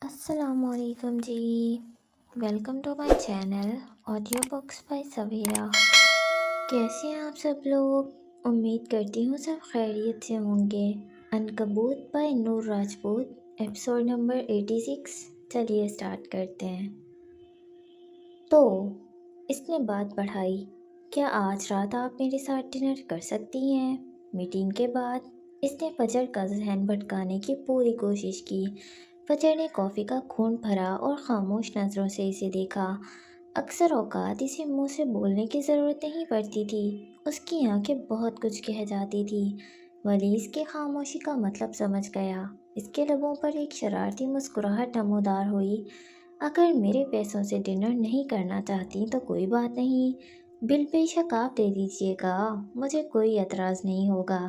السلام علیکم جی، welcome to my channel audio books by Sawera. کیسے ہیں آپ سب لوگ؟ امید کرتی ہوں سب خیریت سے ہوں گے۔ عنکبوت by Noor Rajput, episode number 86۔ چلیے اسٹارٹ کرتے ہیں۔ تو اس نے بات بڑھائی، کیا آج رات آپ میرے ساتھ ڈنر کر سکتی ہیں؟ میٹنگ کے بعد اس نے فجر کا ذہن بھٹکانے کی پوری کوشش کی۔ فجر نے کافی کا گھونٹ بھرا اور خاموش نظروں سے اسے دیکھا۔ اکثر اوقات اسے منہ سے بولنے کی ضرورت نہیں پڑتی تھی، اس کی آنکھیں بہت کچھ کہہ جاتی تھی۔ ولی اس کی خاموشی کا مطلب سمجھ گیا۔ اس کے لبوں پر ایک شرارتی مسکراہٹ نمودار ہوئی۔ اگر میرے پیسوں سے ڈنر نہیں کرنا چاہتی تو کوئی بات نہیں، بل بے شک آپ دے دیجیے گا، مجھے کوئی اعتراض نہیں ہوگا۔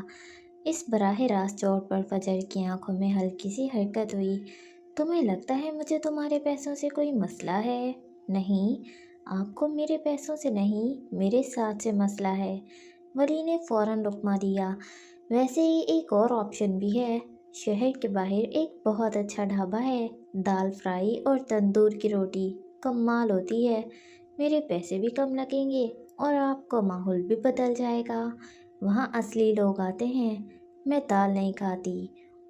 اس براہ راست چوٹ پر فجر کی آنکھوں میں ہلکی سی حرکت ہوئی۔ تمہیں لگتا ہے مجھے تمہارے پیسوں سے کوئی مسئلہ ہے؟ نہیں، آپ کو میرے پیسوں سے نہیں، میرے ساتھ سے مسئلہ ہے۔ ولی نے فوراً لقمہ دیا۔ ویسے ہی ایک اور آپشن بھی ہے، شہر کے باہر ایک بہت اچھا ڈھابا ہے، دال فرائی اور تندور کی روٹی کمال ہوتی ہے۔ میرے پیسے بھی کم لگیں گے اور آپ کا ماحول بھی بدل جائے گا۔ وہاں اصلی لوگ آتے ہیں، میں دال نہیں کھاتی۔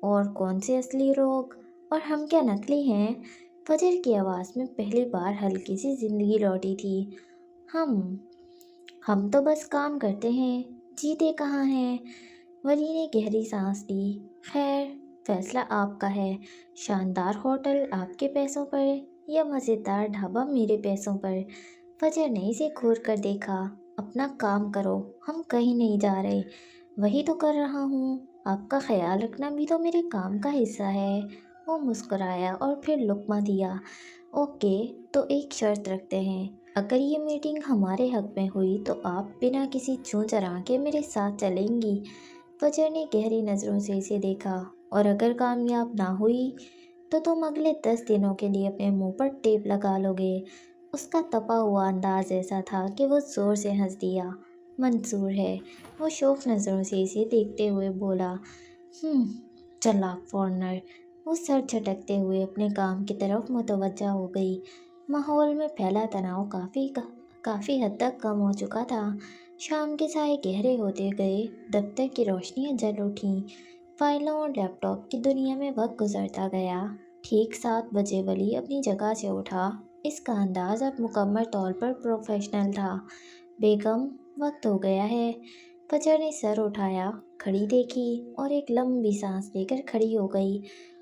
اور کون سے اصلی لوگ؟ اور ہم کیا نقلی ہیں؟ فجر کی آواز میں پہلی بار ہلکی سی زندگی لوٹی تھی۔ ہم تو بس کام کرتے ہیں، جیتے کہاں ہیں؟ ولی نے گہری سانس لی۔ خیر، فیصلہ آپ کا ہے، شاندار ہوٹل آپ کے پیسوں پر یا مزیدار ڈھابا میرے پیسوں پر۔ فجر نے اسے گھور کر دیکھا۔ اپنا کام کرو، ہم کہیں نہیں جا رہے۔ وہی تو کر رہا ہوں، آپ کا خیال رکھنا بھی تو میرے کام کا حصہ ہے۔ وہ مسکرایا اور پھر لقمہ دیا۔ اوکے، تو ایک شرط رکھتے ہیں، اگر یہ میٹنگ ہمارے حق میں ہوئی تو آپ بنا کسی چوں چرا کے میرے ساتھ چلیں گی۔ فجر نے گہری نظروں سے اسے دیکھا۔ اور اگر کامیاب نہ ہوئی تو تم اگلے 10 دنوں کے لیے اپنے منہ پر ٹیپ لگا لو گے۔ اس کا تپا ہوا انداز ایسا تھا کہ وہ زور سے ہنس دیا۔ منظور ہے، وہ شوخ نظروں سے اسے دیکھتے ہوئے بولا۔ چالاک فورنر۔ وہ سر جھٹکتے ہوئے اپنے کام کی طرف متوجہ ہو گئی۔ ماحول میں پھیلا تناؤ کافی حد تک کم ہو چکا تھا۔ شام کے سائے گہرے ہوتے گئے، دفتر کی روشنیاں جل اٹھیں، فائلوں اور لیپ ٹاپ کی دنیا میں وقت گزرتا گیا۔ ٹھیک 7 بجے ولی اپنی جگہ سے اٹھا۔ اس کا انداز اب مکمل طور پر پروفیشنل تھا۔ بیگم، وقت ہو گیا ہے۔ فجر نے سر اٹھایا، گھڑی دیکھی اور ایک لمبی سانس لے کر کھڑی ہو گئی۔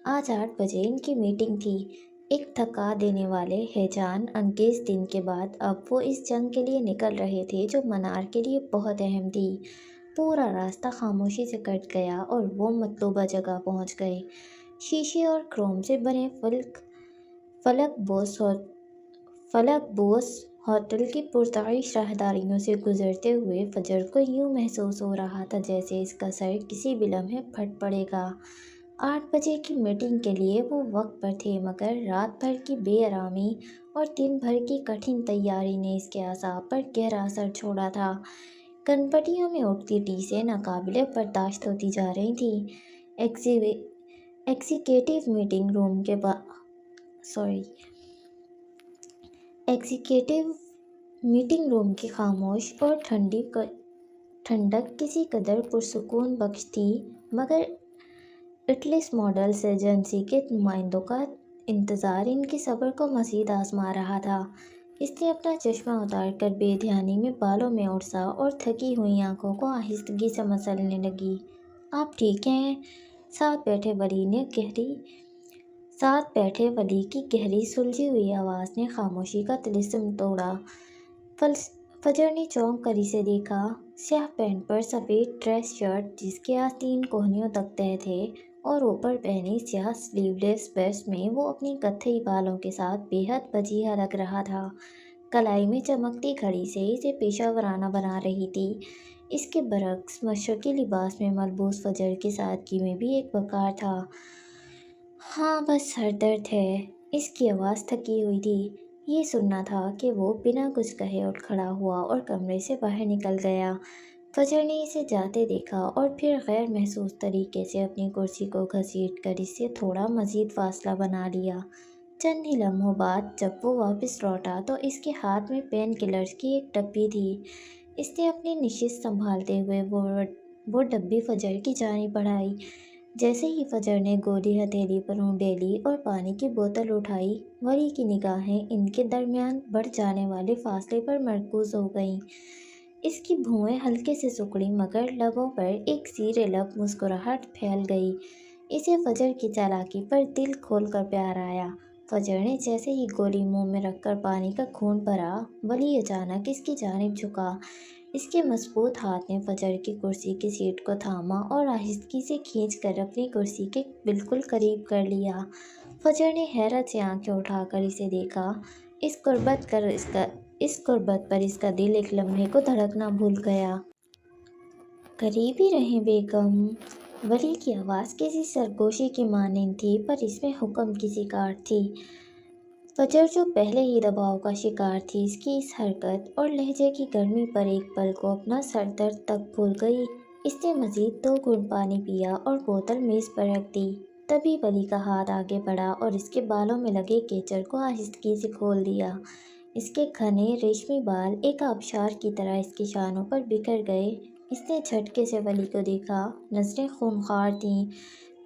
آج 8 بجے ان کی میٹنگ تھی۔ ایک تھکا دینے والے ہیجان انگیز دن کے بعد اب وہ اس جنگ کے لیے نکل رہے تھے جو منار کے لیے بہت اہم تھی۔ پورا راستہ خاموشی سے کٹ گیا اور وہ مطلوبہ جگہ پہنچ گئے۔ شیشے اور کروم سے بنے فلک بوس ہوٹل کی پرتعیش راہداریوں سے گزرتے ہوئے فجر کو یوں محسوس ہو رہا تھا جیسے اس کا سر کسی بھی لمحے پھٹ پڑے گا۔ 8 بجے کی میٹنگ کے لیے وہ وقت پر تھے، مگر رات بھر کی بے آرامی اور دن بھر کی کٹھن تیاری نے اس کے اعصاب پر گہرا اثر چھوڑا تھا۔ کنپٹیوں میں اٹھتی ٹیسیں ناقابل برداشت ہوتی جا رہی تھیں۔ ایگزیکٹو میٹنگ روم کی خاموش اور ٹھنڈک کسی قدر پرسکون بخش تھی، مگر اٹلس ماڈلز ایجنسی کے نمائندوں کا انتظار ان کے صبر کو مزید آزما رہا تھا۔ اس نے اپنا چشمہ اتار کر بے دھیانی میں بالوں میں اڑسا اور تھکی ہوئی آنکھوں کو آہستگی سے مسلنے لگی۔ آپ ٹھیک ہیں؟ ساتھ بیٹھے ولی کی گہری سلجھی ہوئی آواز نے خاموشی کا طلسم توڑا۔ فجر نے چونک کر اسے دیکھا۔ سیاہ پینٹ پر سفید ڈریس شرٹ جس کے آستین کوہنیوں تک تہہ تھے اور اوپر پہنی سیاہ سلیو لیس ویسٹ میں وہ اپنی کتھئی بالوں کے ساتھ بے حد وجیحہ لگ رہا تھا۔ کلائی میں چمکتی گھڑی سے اسے پیشہ ورانہ بنا رہی تھی۔ اس کے برعکس مشرقی لباس میں ملبوس فجر کی سادگی میں بھی ایک وقار تھا۔ ہاں، بس سر درد ہے۔ اس کی آواز تھکی ہوئی تھی۔ یہ سننا تھا کہ وہ بنا کچھ کہے اٹھ کھڑا ہوا اور کمرے سے باہر نکل گیا۔ فجر نے اسے جاتے دیکھا اور پھر غیر محسوس طریقے سے اپنی کرسی کو گھسیٹ کر اس سے تھوڑا مزید فاصلہ بنا لیا۔ चंद ही लम्हों बाद जब वो वापस लौटा तो इसके हाथ में पेन किलर्स की एक डब्बी थी। इसने अपनी नशिस्त संभालते हुए वो डब्बी फजर की जानिब बढ़ाई। जैसे ही फजर ने गोली हथेली पर उंडेली और पानी की बोतल उठाई, वली की निगाहें इनके दरमियान बढ़ जाने वाले फासले पर मरकूज हो गईं। इसकी भौहें हल्के से सिकुड़ी मगर लबों पर एक ज़ीरे लब मुस्कुराहट फैल गई। इसे फजर की चालाकी पर दिल खोलकर प्यार आया। फजर ने जैसे ही गोली मुंह में रखकर पानी का घूंट भरा, वली अचानक इसकी जानिब झुका। इसके मजबूत हाथ ने फजर की कुर्सी की सीट को थामा और आहिस्ती से खींचकर अपनी कुर्सी के बिल्कुल करीब कर लिया। फजर ने हैरत से आंखें उठाकर इसे देखा। इस गुर्बत पर इसका दिल एक लम्हे को धड़कना भूल गया। करीब ही रहें बेगम। वली की आवाज़ किसी सरगोशी की मानिंद थी, पर इसमें हुक्म की सिकार थी। फजर जो पहले ही दबाव का शिकार थी, इसकी इस हरकत और लहजे की गर्मी पर एक पल को अपना सरदर्द तक भूल गई। इसने मज़ीद 2 घूंट पानी पिया और बोतल मेज़ पर रख दी। तभी वली का हाथ आगे बढ़ा और इसके बालों में लगे केचड़ को आहिस्ती से खोल दिया। इसके घने रेशमी बाल एक आबशार की तरह इसकी शानों पर बिखर गए। इसने झटके से वली को देखा। नज़रें खूंखार थीं।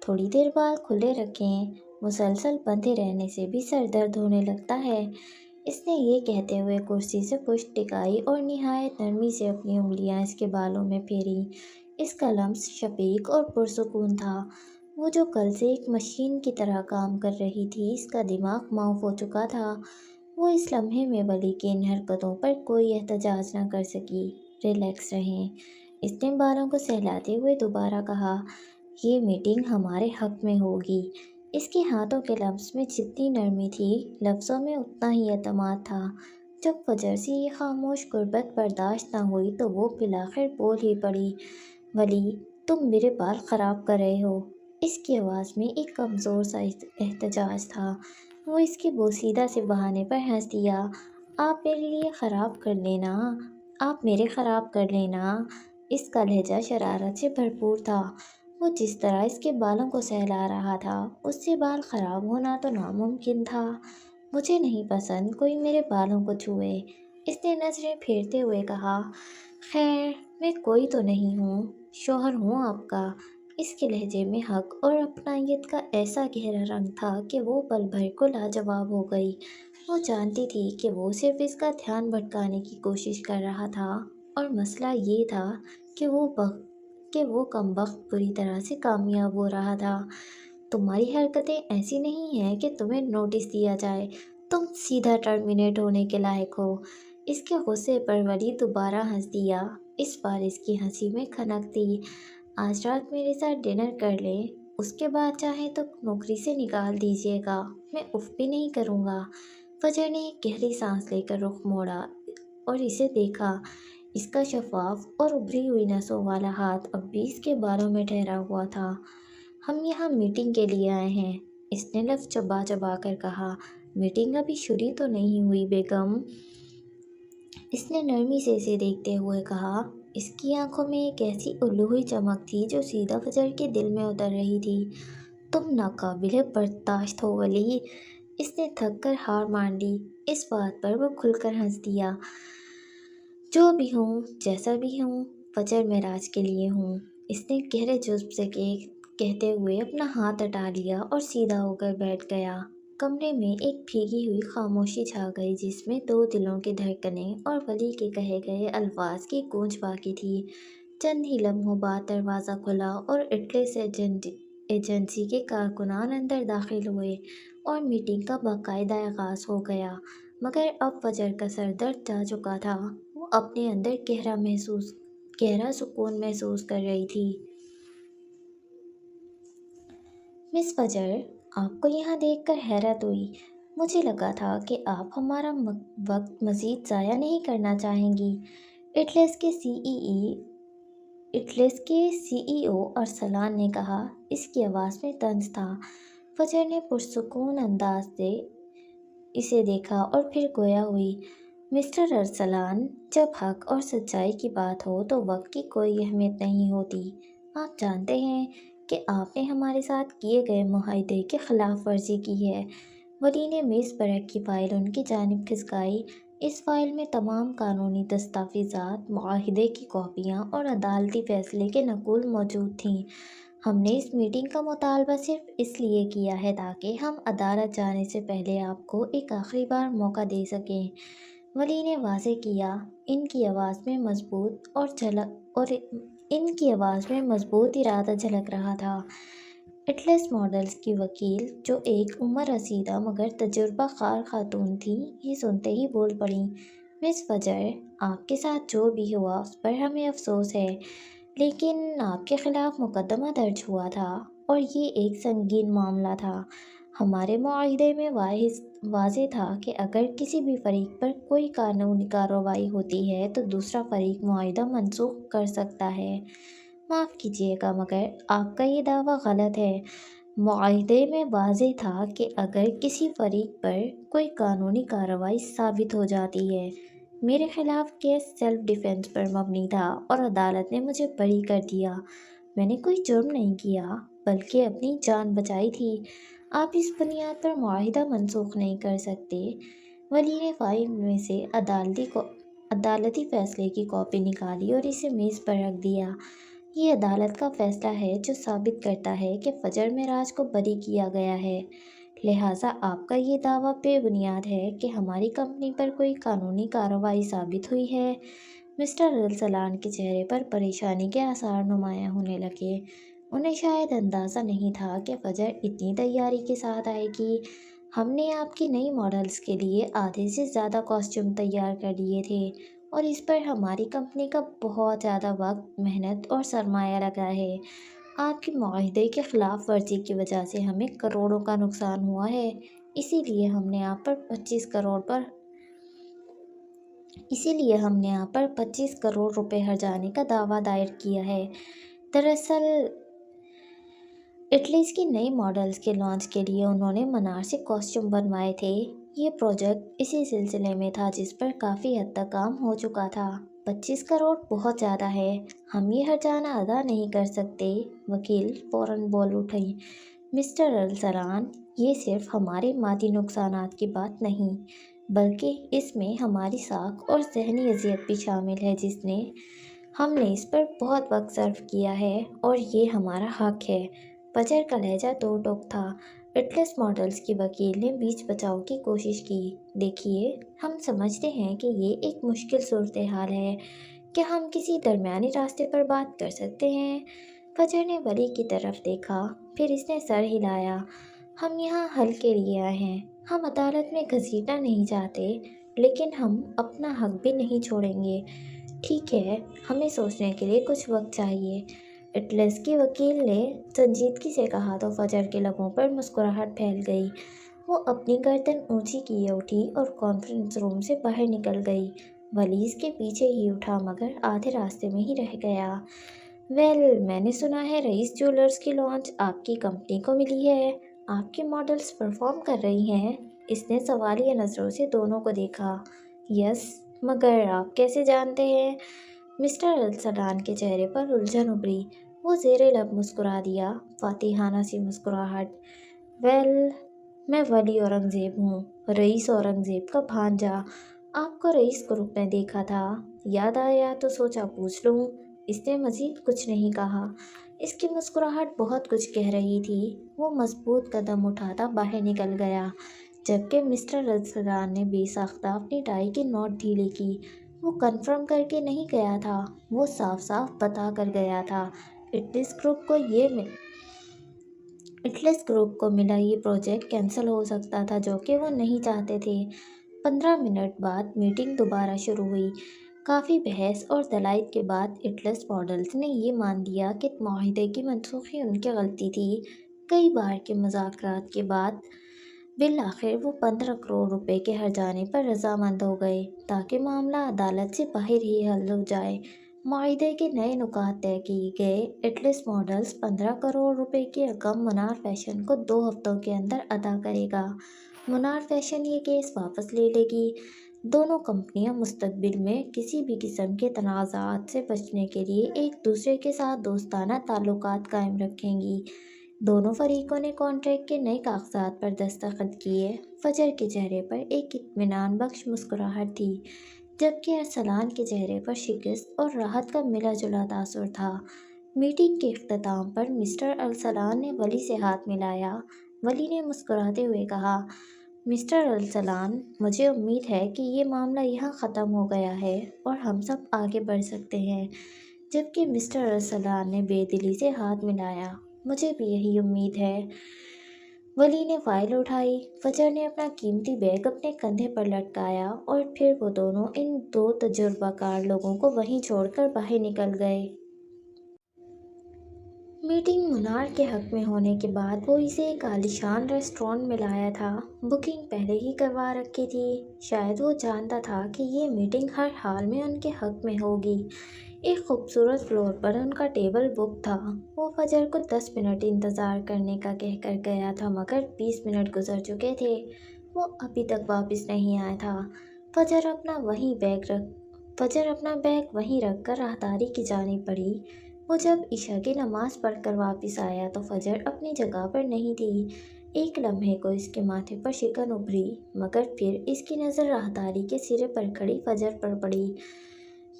थोड़ी देर बाल खुले रखें, मुसलसल बंधे रहने से भी सर दर्द होने लगता है। इसने ये कहते हुए कुर्सी से पुश्त टिकाई और निहायत नरमी से अपनी उंगलियां इसके बालों में फेरी। इसका लम्स शफीक और पुरसुकून था। वो जो कल से एक मशीन की तरह काम कर रही थी, इसका दिमाग माऊफ हो चुका था। वो इस लम्हे में वली की इन हरकतों पर कोई एहतजाज न कर सकी। रिलैक्स रहें, इसने बालों को सहलाते हुए दोबारा कहा। ये मीटिंग हमारे हक में होगी। इसके हाथों के लफ्ज़ में जितनी नरमी थी, लफ्ज़ों में उतना ही एतमाद था। जब फजर से ये खामोश गुर्बत बर्दाश्त न हुई तो वो बिलाखिर बोल ही पड़ी। वली, तुम मेरे बाल ख़राब कर रहे हो। इसकी आवाज़ में एक कमज़ोर सा एहतजाज था। वो इसके बोसीदा से बहाने पर हंस दिया। आप मेरे लिए ख़राब कर लेना, आप मेरे ख़राब कर लेना। इसका लहजा शरारत से भरपूर था। वो जिस तरह इसके बालों को सहला रहा था, उससे बाल ख़राब होना तो नामुमकिन था। मुझे नहीं पसंद कोई मेरे बालों को छुए। इसने नज़रें फेरते हुए कहा। खैर, मैं कोई तो नहीं हूँ, शौहर हूँ आपका। इसके लहजे में हक और अपनायत का ऐसा गहरा रंग था कि वो पल भर को लाजवाब हो गई। वो जानती थी कि वो सिर्फ इसका ध्यान भटकाने की कोशिश कर रहा था, और मसला ये था कि वो कमबख्त बुरी तरह से कामयाब हो रहा था। तुम्हारी हरकतें ऐसी नहीं हैं कि तुम्हें नोटिस दिया जाए। तुम सीधा टर्मिनेट होने के लायक हो। इसके गुस्से पर वली दोबारा हंस दिया। इस बार इसकी हंसी में खनक थी। आज रात मेरे साथ डिनर कर लें, उसके बाद चाहे तो नौकरी से निकाल दीजिएगा। मैं उफ भी नहीं करूँगा। फजर ने एक गहरी सांस लेकर रुख मोड़ा और इसे देखा। इसका शफाफ और उभरी हुई नसों वाला हाथ अब भी इसके बालों में ठहरा हुआ था। हम यहाँ मीटिंग के लिए आए हैं, इसने लफ्ज़ चबा चबा कर कहा। मीटिंग अभी शुरू तो नहीं हुई बेगम, इसने नरमी से इसे देखते हुए कहा। इसकी आंखों में एक ऐसी उल्लू हुई चमक थी जो सीधा फजर के दिल में उतर रही थी। तुम नाकाबिले बर्दाश्त हो वली। इसने थक कर हार मान ली। इस बात पर वो खुलकर हंस दिया। जो भी हूँ, जैसा भी हूँ, फजर में राज के लिए हूँ। इसने गहरे जुज़्ब से कहते हुए अपना हाथ हटा लिया और सीधा होकर बैठ गया। कमरे में एक भीगी हुई खामोशी छा गई, जिसमें 2 दिलों की धड़कनें और वली के कहे गए अल्फाज की गूंज बाकी थी। चंद ही लम्हों बाद दरवाज़ा खुला और इटली एजेंसी के कारकुनान अंदर दाखिल हुए और मीटिंग का बाकायदा आगाज़ हो गया। मगर अब फजर का सर दर्द जा चुका था। वो अपने अंदर गहरा सुकून महसूस कर रही थी। मिस फजर, आपको यहाँ देखकर हैरत हुई। मुझे लगा था कि आप हमारा वक्त मज़ीद ज़ाया नहीं करना चाहेंगी। इटलेस के सीईओ अरसलान ने कहा। इसकी आवाज़ में तंज था। फजर ने पुरसुकून अंदाज से इसे देखा और फिर गोया हुई। मिस्टर अरसलान, जब हक और सच्चाई की बात हो तो वक्त की कोई अहमियत नहीं होती। आप जानते हैं कि आपने हमारे साथ किए गए मुआहदे की खिलाफ वर्जी की है। वली ने मेज़ पर रखी फ़ाइल उनकी जानिब खिसकाई। इस फ़ाइल में तमाम कानूनी दस्तावेज़ात, मुआहिदे की कॉपियाँ और अदालती फ़ैसले के नक़ूल मौजूद थीं। हमने इस मीटिंग का मुतालबा सिर्फ इसलिए किया है ताकि हम अदालत जाने से पहले आपको एक आखिरी बार मौका दे सकें। वली ने वाज़ेह किया। इनकी आवाज़ में मज़बूत इरादा झलक रहा था। एटलस मॉडल्स की वकील, जो एक उम्र रसीदा मगर तजुर्बा कार खातून थी, ये सुनते ही बोल पड़ी। मिस फजर, आपके साथ जो भी हुआ उस पर हमें अफसोस है, लेकिन आपके खिलाफ मुकदमा दर्ज हुआ था और ये एक संगीन मामला था। हमारे मुआहिदे में वाज़ेह था कि अगर किसी भी फरीक पर कोई कानूनी कार्रवाई होती है तो दूसरा फरीक मुआहिदा मनसूख कर सकता है। माफ़ कीजिएगा मगर आपका ये दावा गलत है। मुआहिदे में वाज़ेह था कि अगर किसी फरीक पर कोई कानूनी कार्रवाई साबित हो जाती है। मेरे खिलाफ केस सेल्फ डिफेंस पर मबनी था और अदालत ने मुझे बरी कर दिया। मैंने कोई जुर्म नहीं किया, बल्कि अपनी जान बचाई थी। आप इस बुनियाद पर मुआहिदा मनसूख नहीं कर सकते। वली ने फ़ाइल में से अदालती फ़ैसले की कॉपी निकाली और इसे मेज़ पर रख दिया। ये अदालत का फ़ैसला है जो साबित करता है कि फ़जर मेराज को बरी किया गया है। लिहाजा आपका ये दावा बेबुनियाद है कि हमारी कंपनी पर कोई कानूनी कार्रवाई साबित हुई है। मिस्टर अल-सलान के चेहरे पर परेशानी के आसार नुमायां होने लगे। उन्हें शायद अंदाज़ा नहीं था कि फ़जर इतनी तैयारी के साथ आएगी। हमने आपकी नई मॉडल्स के लिए आधे से ज़्यादा कॉस्ट्यूम तैयार कर लिए थे और इस पर हमारी कंपनी का बहुत ज़्यादा वक्त, मेहनत और सरमाया लगा है। आपके मुआहिदे के ख़िलाफ़ वर्जी की वजह से हमें करोड़ों का नुकसान हुआ है। इसीलिए हमने आप पर 25 करोड़ रुपए हर्जाने का दावा दायर किया है। दरअसल इटलीज़ की नई मॉडल्स के लॉन्च के लिए उन्होंने मनार से कॉस्ट्यूम बनवाए थे। ये प्रोजेक्ट इसी सिलसिले में था जिस पर काफ़ी हद तक काम हो चुका था। 25 करोड़ बहुत ज़्यादा है, हम ये हर्जाना अदा नहीं कर सकते। वकील फ़ौरन बोल उठी। मिस्टर अल-सलान, ये सिर्फ हमारे मादी नुकसानात की बात नहीं, बल्कि इसमें हमारी साख और ज़हनी अजियत भी शामिल है जिसने हमने इस पर बहुत वक्त सर्व किया है और ये हमारा हक है। फजर का लहजा दो टोक था। एटलस मॉडल्स की वकील ने बीच बचाव की कोशिश की। देखिए, हम समझते हैं कि ये एक मुश्किल सूरत हाल है। क्या हम किसी दरमियानी रास्ते पर बात कर सकते हैं? फजर ने वली की तरफ देखा, फिर इसने सर हिलाया। हम यहाँ हल के लिए आए हैं। हम अदालत में घसीटना नहीं चाहते, लेकिन हम अपना हक भी नहीं छोड़ेंगे। ठीक है, हमें सोचने के लिए कुछ वक्त चाहिए। एटलस की वकील ने संजीदगी से कहा तो फजर के लबों पर मुस्कुराहट फैल गई। वो अपनी गर्दन ऊंची किए उठी और कॉन्फ्रेंस रूम से बाहर निकल गई। वलीज के पीछे ही उठा मगर आधे रास्ते में ही रह गया। मैंने सुना है रईस ज्वेलर्स की लॉन्च आपकी कंपनी को मिली है। आपके मॉडल्स परफॉर्म कर रही हैं। इसने सवालिया नज़रों से दोनों को देखा। यस, मगर आप कैसे जानते हैं? मिस्टर अल-सलान के चेहरे पर उलझन उभरी। वो ज़ेरे लब मुस्कुरा दिया, फातिहाना सी मुस्कुराहट। मैं वली औरंगज़ेब हूँ, रईस औरंगज़ेब का भांजा। आपको रईस ग्रुप में देखा था, याद आया तो सोचा पूछ लूँ। इसने मज़ीद कुछ नहीं कहा। इसकी मुस्कुराहट बहुत कुछ कह रही थी। वो मजबूत कदम उठाता बाहर निकल गया, जबकि मिस्टर अल-सलान ने बेसाख्ता अपनी टाई की नोट ढीली की। वो कन्फर्म करके नहीं गया था, वो साफ साफ बता कर गया था। इटलिस ग्रुप को मिला ये प्रोजेक्ट कैंसिल हो सकता था, जो कि वो नहीं चाहते थे। 15 मिनट बाद मीटिंग दोबारा शुरू हुई। काफ़ी बहस और दलाइल के बाद इटलस मॉडल्स ने ये मान लिया कि मुआहिदे की मनसूखी उनकी गलती थी। कई बार के मुज़ाकरात के बाद बिल आखिर वो 15 करोड़ रुपए के हर्जाने पर रजामंद हो गए ताकि मामला अदालत से बाहर ही हल हो जाए। मुआहिदे के नए नुकात तय किए गए। एटलस मॉडल्स 15 करोड़ रुपए की रकम मुनार फैशन को 2 हफ्तों के अंदर अदा करेगा। मुनार फैशन ये केस वापस ले लेगी। दोनों कंपनियां मुस्तकबिल में किसी भी किस्म के तनाज़ात से बचने के लिए एक दूसरे के साथ दोस्ताना ताल्लुकात कायम रखेंगी। दोनों फरीकों ने कॉन्ट्रैक्ट के नए कागजात पर दस्तखत किए। फजर के चेहरे पर एक इत्मीनान बख्श मुस्कुराहट थी, जबकि अरसलान के चेहरे पर शिकस्त और राहत का मिला जुला तासुर था। मीटिंग के इख्तिताम पर मिस्टर अरसलान ने वली से हाथ मिलाया। वली ने मुस्कुराते हुए कहा, मिस्टर अरसलान, मुझे उम्मीद है कि ये मामला यहाँ ख़त्म हो गया है और हम सब आगे बढ़ सकते हैं। जबकि मिस्टर अरसलान ने बेदिली से हाथ मिलाया, मुझे भी यही उम्मीद है। वली ने फाइल उठाई। फजर ने अपना कीमती बैग अपने कंधे पर लटकाया और फिर वो दोनों इन दो तजुर्बाकार लोगों को वहीं छोड़कर बाहर निकल गए। मीटिंग मुनार के हक में होने के बाद वो इसे एक आलीशान रेस्टोरेंट में लाया था। बुकिंग पहले ही करवा रखी थी। शायद वो जानता था कि ये मीटिंग हर हाल में उनके हक में होगी। एक खूबसूरत फ्लोर पर उनका टेबल बुक था। वो फजर को 10 मिनट इंतज़ार करने का कहकर गया था, मगर 20 मिनट गुजर चुके थे। वो अभी तक वापस नहीं आया था। फजर अपना बैग वहीं रखकर राहदारी की जानिब बढ़ी। वो जब इशा की नमाज पढ़कर वापस आया तो फजर अपनी जगह पर नहीं थी। एक लम्हे को इसके माथे पर शिकन उभरी, मगर फिर इसकी नज़र राहदारी के सिरे पर खड़ी फजर पर पड़ी।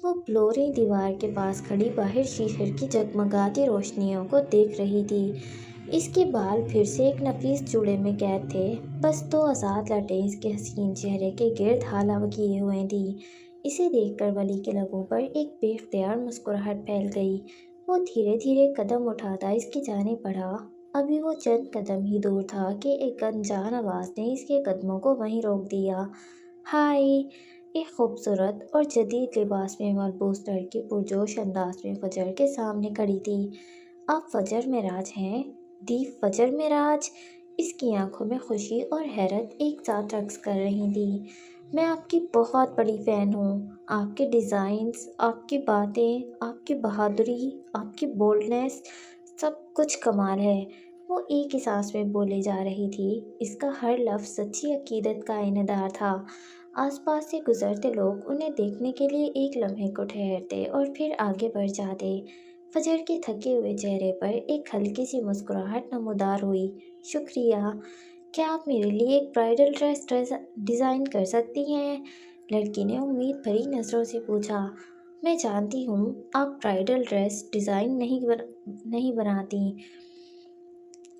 वो ब्लोरी दीवार के पास खड़ी बाहर शीशे की जगमगाती रोशनियों को देख रही थी। इसके बाल फिर से एक नफीस जूड़े में कैद थे, बस 2 आज़ाद लटें इसके हसीन चेहरे के गिर्द हाला किए हुए थी। इसे देखकर वली के लबों पर एक बेख्तियार मुस्कुराहट फैल गई। वो धीरे धीरे कदम उठाता इसकी जानिब बढ़ा। अभी वो चंद कदम ही दूर था कि एक अनजान आवाज़ ने इसके कदमों को वहीं रोक दिया। हाय! एक खूबसूरत और जदीद लिबास में मलबूस लड़की पुरजोश अंदाज में फजर के सामने खड़ी थी। आप फजर मेराज हैं? दी फजर मेराज। इसकी आंखों में खुशी और हैरत एक साथ रक्स कर रही थी। मैं आपकी बहुत बड़ी फ़ैन हूँ। आपके डिज़ाइंस, आपकी बातें, आपकी बहादुरी, आपकी बोल्डनेस, सब कुछ कमाल है। वो एक ही सांस में बोले जा रही थी। इसका हर लफ्ज़ सच्ची अकीदत का इनेदार था। आसपास से गुजरते लोग उन्हें देखने के लिए एक लम्हे को ठहरते और फिर आगे बढ़ जाते। फजर के थके हुए चेहरे पर एक हल्की सी मुस्कुराहट नमूदार हुई। शुक्रिया। क्या आप मेरे लिए एक ब्राइडल ड्रेस डिज़ाइन कर सकती हैं? लड़की ने उम्मीद भरी नज़रों से पूछा। मैं जानती हूँ आप ब्राइडल ड्रेस डिज़ाइन नहीं बनाती,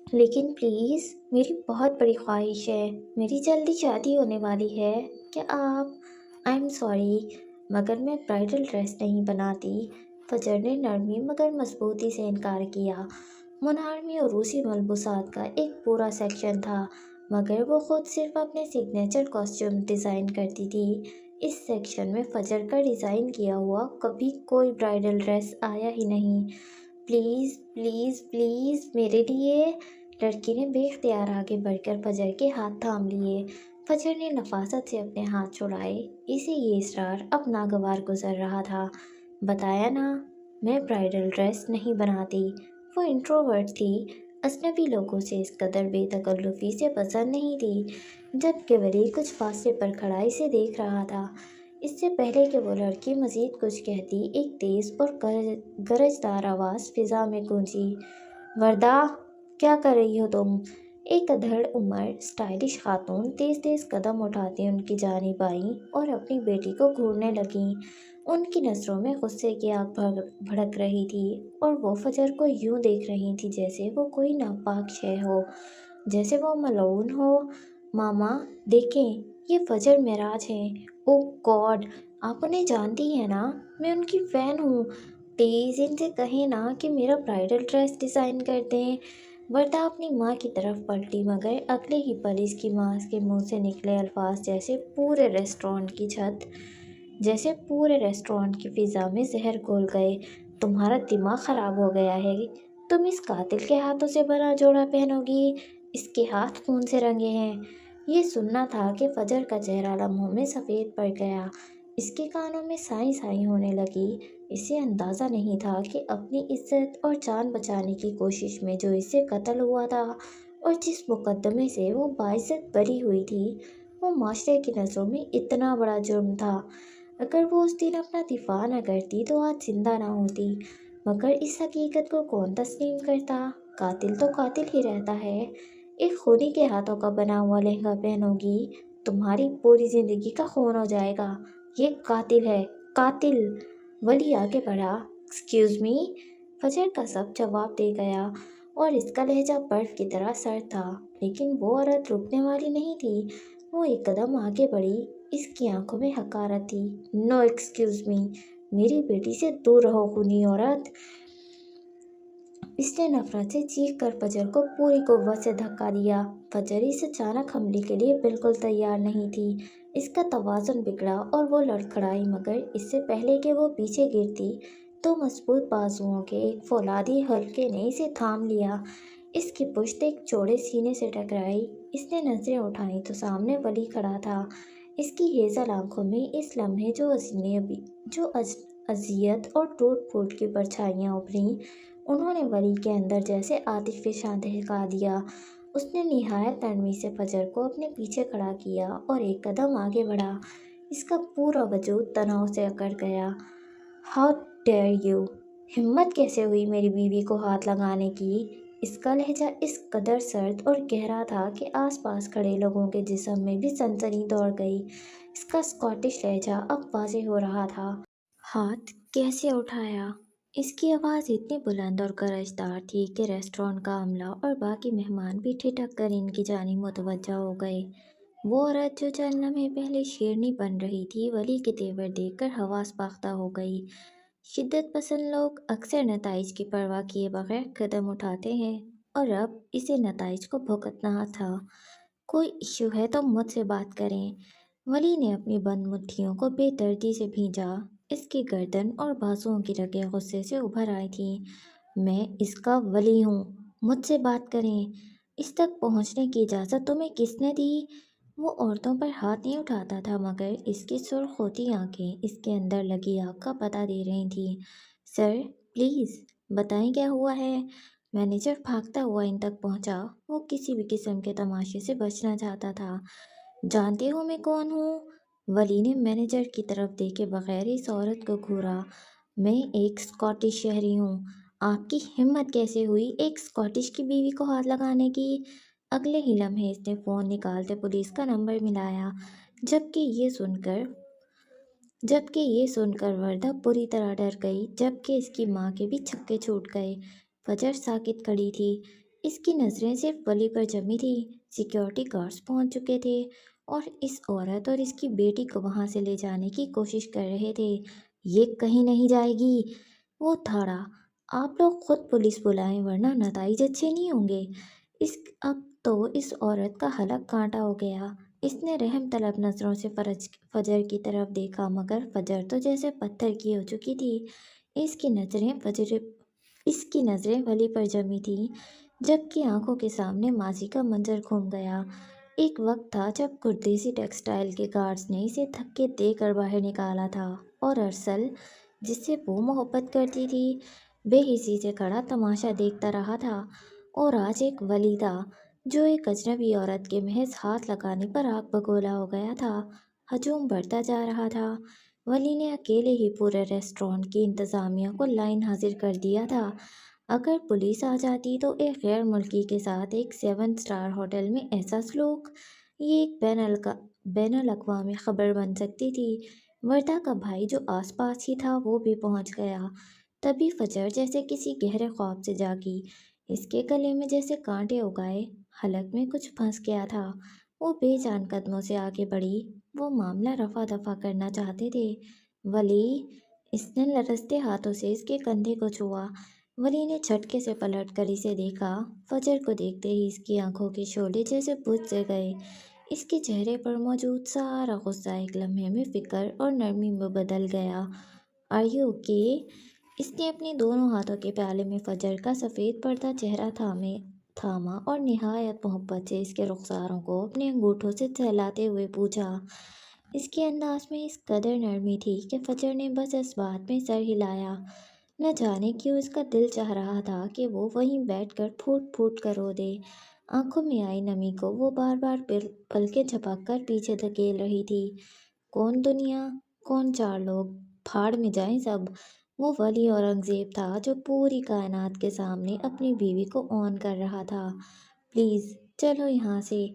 लेकिन प्लीज़, मेरी बहुत बड़ी ख्वाहिश है। मेरी जल्दी शादी होने वाली है। क्या आप आई एम सॉरी, मगर मैं ब्राइडल ड्रेस नहीं बनाती। फजर ने नरमी मगर मजबूती से इनकार किया। मुनार में और रूसी मलबूसात का एक पूरा सेक्शन था, मगर वो खुद सिर्फ अपने सिग्नेचर कॉस्ट्यूम डिज़ाइन करती थी। इस सेक्शन में फजर का डिज़ाइन किया हुआ कभी कोई ब्राइडल ड्रेस आया ही नहीं। प्लीज़ प्लीज़ प्लीज़ मेरे लिए। लड़की ने बेख्तियार आगे बढ़कर फजर के हाथ थाम लिए। फजर ने नफासत से अपने हाथ छुड़ाए। इसे ये इसरार अब नागवार गुजर रहा था। बताया ना, मैं ब्राइडल ड्रेस नहीं बनाती। वो इंट्रोवर्ट थी, अजनबी लोगों से इस कदर बेतकल्लुफ़ी से पसंद नहीं थी। जबकि वली कुछ फासले पर खड़ा इसे देख रहा था। इससे पहले कि वो लड़की मज़ीद कुछ कहती, एक तेज़ और गरजदार आवाज़ फ़िज़ा में गूंजी। वर्दा, क्या कर रही हो तुम? एक अधेड़ उम्र स्टाइलिश खातून तेज़ तेज़ कदम उठाती उनकी जानिब आईं और अपनी बेटी को घूरने लगीं। उनकी नज़रों में गुस्से की आग भड़क रही थी और वो फजर को यूं देख रही थी जैसे वो कोई नापाक शय हो, जैसे वो मलऊन हो। मामा, देखें, ये फजर मेराज हैं। ओह गॉड, आप उन्हें जानती हैं ना? मैं उनकी फ़ैन हूँ। प्लीज़ इनसे कहें ना कि मेरा ब्राइडल ड्रेस डिज़ाइन कर दें। वर्दा अपनी माँ की तरफ पलटी, मगर अगले ही पल इसकी माँ के मुंह से निकले अल्फाज जैसे पूरे रेस्टोरेंट की फ़िज़ा में जहर घोल गए। तुम्हारा दिमाग ख़राब हो गया है? तुम इस कातिल के हाथों से बना जोड़ा पहनोगी? इसके हाथ खून से रंगे हैं। ये सुनना था कि फजर का चेहरा लम्हों में सफ़ेद पड़ गया। इसके कानों में साई साई होने लगी। इसे अंदाज़ा नहीं था कि अपनी इज्जत और जान बचाने की कोशिश में जो इससे कत्ल हुआ था और जिस मुकदमे से वो बाइज्जत बरी हुई थी, वो माशरे की नज़रों में इतना बड़ा जुर्म था। अगर वो उस दिन अपना दिफा न करती तो आज जिंदा ना होती, मगर इस हकीकत को कौन तस्लीम करता? कातिल तो कातिल ही रहता है। एक खूनी के हाथों का बना हुआ लहंगा पहनोगी, तुम्हारी पूरी जिंदगी का खून हो जाएगा। ये कातिल है, कातिल। वली आगे बढ़ा। Excuse me. फजर का सब जवाब दे गया और इसका लहजा बर्फ की तरह सर्द था। लेकिन वो औरत रुकने वाली नहीं थी। वो एक कदम आगे बढ़ी। इसकी आंखों में हकारत थी। नो एक्सक्यूज मी, मेरी बेटी से दूर रहो खूनी औरत। इसने नफरत से चीख कर फजर को पूरी कुव्वत से धक्का दिया। फजर इस अचानक हमले के लिए बिल्कुल तैयार नहीं थी। इसका तवाज़ुन बिगड़ा और वो लड़खड़ाई, मगर इससे पहले कि वो पीछे गिरती तो मजबूत बाजुओं के एक फौलादी हल्के ने इसे थाम लिया। इसकी पुश्त एक चौड़े सीने से टकराई। इसने नजरें उठाई तो सामने वली खड़ा था। इसकी हेजल आंखों में इस लम्हे अजियत और टूट फूट की परछाइयाँ उभरी। उन्होंने वली के अंदर जैसे आतिशफ़िशां दहका दिया। उसने निहायत नरमी से फजर को अपने पीछे खड़ा किया और एक कदम आगे बढ़ा। इसका पूरा वजूद तनाव से अकड़ गया। How dare you! हिम्मत कैसे हुई मेरी बीवी को हाथ लगाने की? इसका लहजा इस कदर सर्द और गहरा था कि आसपास खड़े लोगों के जिस्म में भी सनसनी दौड़ गई। इसका स्कॉटिश लहजा अब वाज़ेह हो रहा था। हाथ कैसे उठाया? इसकी आवाज़ इतनी बुलंद और गरजदार थी कि रेस्टोरेंट का अमला और बाकी मेहमान भी ठिठक कर इनकी जानिब मुतवज्जा हो गए। वो औरत जो चंद लम्हे पहले शेरनी बन रही थी, वली के तेवर देखकर हवास बाख्ता हो गई। शिद्दत पसंद लोग अक्सर नताइज की परवाह किए बगैर कदम उठाते हैं, और अब इसे नताइज को भुगतना था। कोई इश्यू है तो मुझसे बात करें। वली ने अपनी बंद मुट्ठियों को बेदर्दी से भींजा। इसकी गर्दन और बाजुओं की रगें गुस्से से उभर आई थीं। मैं इसका वली हूँ, मुझसे बात करें। इस तक पहुँचने की इजाज़त तुम्हें किसने दी? वो औरतों पर हाथ नहीं उठाता था, मगर इसकी सुर्ख होती आंखें इसके अंदर लगी आग का पता दे रही थीं। सर, प्लीज़ बताएं क्या हुआ है। मैनेजर भागता हुआ इन तक पहुंचा। वो किसी भी किस्म के तमाशे से बचना चाहता था। जानते हो मैं कौन हूँ? वली ने मैनेजर की तरफ देखे बगैर इस औरत को घूरा। मैं एक स्कॉटिश शहरी हूँ। आपकी हिम्मत कैसे हुई एक स्कॉटिश की बीवी को हाथ लगाने की? अगले ही लम्हे इसने फ़ोन निकालते पुलिस का नंबर मिलाया। जबकि ये सुनकर वर्दा पूरी तरह डर गई, जबकि इसकी माँ के भी छक्के छूट गए। फजर साकित खड़ी थी। इसकी नज़रें सिर्फ वली पर जमी थी। सिक्योरिटी गार्ड्स पहुंच चुके थे और इस औरत और इसकी बेटी को वहां से ले जाने की कोशिश कर रहे थे। ये कहीं नहीं जाएगी, वो धाड़ा। आप लोग खुद पुलिस बुलाएं, वरना नताइज अच्छे नहीं होंगे। अब तो इस औरत का हलक कांटा हो गया। इसने रहम तलब नज़रों से फजर की तरफ देखा, मगर फजर तो जैसे पत्थर की हो चुकी थी। इसकी नज़रें वली पर जमी थी, जबकि आंखों के सामने माजी का मंजर घूम गया। एक वक्त था जब कुर्देसी टेक्सटाइल के गार्ड्स ने इसे धक्के देकर बाहर निकाला था, और अरसल, जिससे वो मोहब्बत करती थी, बेहिसी से खड़ा तमाशा देखता रहा था। और आज एक वली था जो एक अजनबी औरत के महज हाथ लगाने पर आग बगोला हो गया था। हजूम बढ़ता जा रहा था। वली ने अकेले ही पूरे रेस्टोरेंट की इंतज़ामिया को लाइन हाजिर कर दिया था। अगर पुलिस आ जाती तो एक गैर मुल्की के साथ एक 7 स्टार होटल में ऐसा सलूक, ये एक बैनुल अक़वामी खबर बन सकती थी। वर्दा का भाई जो आसपास ही था वो भी पहुंच गया। तभी फजर जैसे किसी गहरे ख्वाब से जागी। इसके गले में जैसे कांटे उगाए, हलक में कुछ फंस गया था। वो बेजान कदमों से आगे बढ़ी। वो मामला रफा दफा करना चाहते थे। वली, इसने लरसते हाथों से इसके कंधे को छुआ। वली ने झटके से पलट कर इसे देखा। फजर को देखते ही इसकी आंखों के शोले जैसे बुझ से गए। इसके चेहरे पर मौजूद सारा गुस्सा एक लम्हे में फिक्र और नरमी में बदल गया। Are you okay? इसने अपने दोनों हाथों के प्याले में फजर का सफ़ेद पर्दा चेहरा थामा और निहायत मोहब्बत से इसके रुखसारों को अपने अंगूठों से सहलाते हुए पूछा। इसके अंदाज में इस कदर नरमी थी कि फजर ने बस इस बात में सर हिलाया। न जाने क्यों इसका दिल चाह रहा था कि वो वहीं बैठकर फूट फूट कर रो दे। आंखों में आई नमी को वो बार बार पलकें झपक कर पीछे धकेल रही थी। कौन दुनिया, कौन 4 लोग, भाड़ में जाएं सब। وہ ولی اورنگزیب تھا جو پوری کائنات کے سامنے اپنی بیوی کو آن کر رہا تھا۔ پلیز چلو یہاں سے،